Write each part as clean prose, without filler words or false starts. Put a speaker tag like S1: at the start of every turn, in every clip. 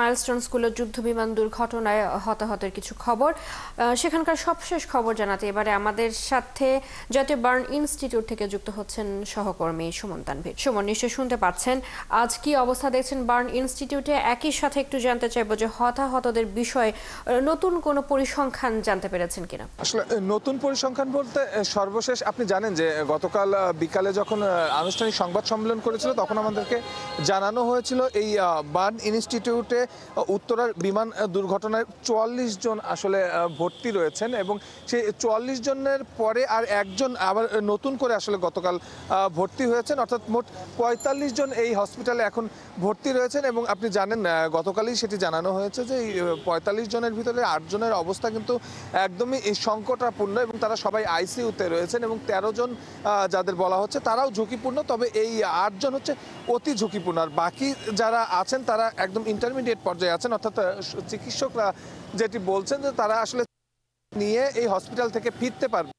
S1: Milestone স্কুলের যুদ্ধবিমান দুর্ঘটনায় হতাহতের কিছু খবর, সেখানকার সবশেষ খবর জানাতে এবারে আমাদের সাথে জাতীয় বার্ন ইনস্টিটিউট থেকে যুক্ত হচ্ছেন সহকর্মী সুমন তানভীর। সুমন, নিশ্চয় শুনতে পাচ্ছেন, আজ কি অবস্থা দেখছেন বার্ন ইনস্টিটিউটে? একই সাথে একটু জানতে চাইবো যে হতাহতদের বিষয়ে নতুন কোনো পরিসংখ্যান জানতে পেরেছেন কিনা।
S2: আসলে নতুন পরিসংখ্যান বলতে সর্বশেষ আপনি জানেন যে গতকাল বিকালে যখন আনুষ্ঠানিক সংবাদ সম্মেলন করেছিল তখন আমাদেরকে জানানো হয়েছিল এই বার্ন ইনস্টিটিউটে উত্তরার বিমান দুর্ঘটনায় ৪৪ জন আসলে ভর্তি রয়েছেন এবং সেই ৪৪ জনের পরে আর একজন আবার নতুন করে আসলে গতকাল ভর্তি হয়েছেন, অর্থাৎ মোট ৪৫ জন এই হসপিটালে এখন ভর্তি রয়েছেন। এবং আপনি জানেন গতকালই সেটি জানানো হয়েছে যে এই ৪৫ জনের ভিতরে ৮ জনের অবস্থা কিন্তু একদমই সংকটাপূর্ণ এবং তারা সবাই আইসিইউতে রয়েছেন এবং ১৩ জন যাদের বলা হচ্ছে তারাও ঝুঁকিপূর্ণ, তবে এই ৮ জন হচ্ছে অতি ঝুঁকিপূর্ণ। আর বাকি যারা আছেন তারা একদম ইন্টারমিডিয়েট পর্যায়ে আছেন, অর্থাৎ চিকিৎসকরা যেটি বলছেন যে তারা আসলে নিয়ে এই হসপিটাল থেকে ফিরতে পারবে।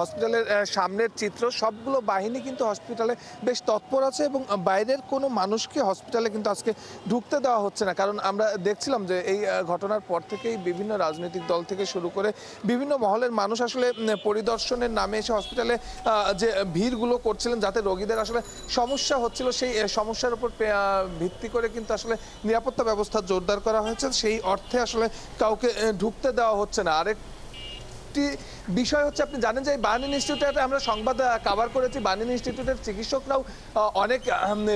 S2: হসপিটালের সামনের চিত্র, সবগুলো বাহিনী কিন্তু হসপিটালে বেশ তৎপর আছে এবং বাইরের কোনো মানুষকে হসপিটালে কিন্তু আজকে ঢুকতে দেওয়া হচ্ছে না। কারণ আমরা দেখছিলাম যে এই ঘটনার পর থেকেই বিভিন্ন রাজনৈতিক দল থেকে শুরু করে বিভিন্ন মহলের মানুষ আসলে পরিদর্শনের নামে এসে হসপিটালে যে ভিড়গুলো করছিলেন যাতে রোগীদের আসলে সমস্যা হচ্ছিল, সেই সমস্যার উপর ভিত্তি করে কিন্তু আসলে নিরাপত্তা ব্যবস্থা জোরদার করা হয়েছে। সেই অর্থে আসলে কাউকে ঢুকতে দেওয়া হচ্ছে না। আরেক বিষয় হচ্ছে, আপনি জানেন যে বার্ন ইনস্টিটিউটে আমরা সংবাদ কভার করেছি, বার্ন ইনস্টিটিউটের চিকিৎসকরাও অনেক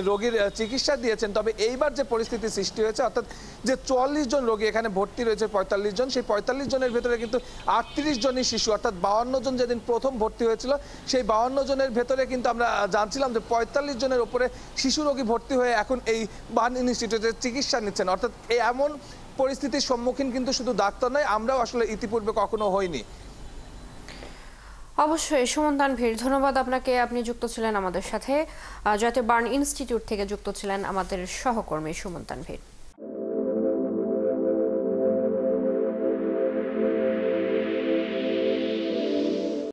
S2: রোগীর চিকিৎসা দিয়েছেন। তবে এইবার যে পরিস্থিতি সৃষ্টি হয়েছে, অর্থাৎ যে ৪৪ জন রোগী এখানে ভর্তি রয়েছে ৪৫ জন, সেই ৪৫ জনের ভেতরে কিন্তু ৩৮ জনই শিশু, অর্থাৎ ৫২ জন যেদিন প্রথম ভর্তি হয়েছিল সেই ৫২ জনের ভেতরে কিন্তু আমরা জানছিলাম যে ৪৫ জনের উপরে শিশু রোগী ভর্তি হয়ে এখন এই বার্ন ইনস্টিটিউটে চিকিৎসা নিচ্ছেন। অর্থাৎ এমন পরিস্থিতির সম্মুখীন কিন্তু শুধু ডাক্তার নয়, আমরাও আসলে ইতিপূর্বে কখনো হইনি।
S1: অবশ্যই সুমন তানভীর, ধন্যবাদ আপনাকে। আপনি যুক্ত ছিলেন আমাদের সাথে, জাতীয় বার্ন ইনস্টিটিউট থেকে যুক্ত ছিলেন আমাদের সহকর্মী সুমন তানভীর।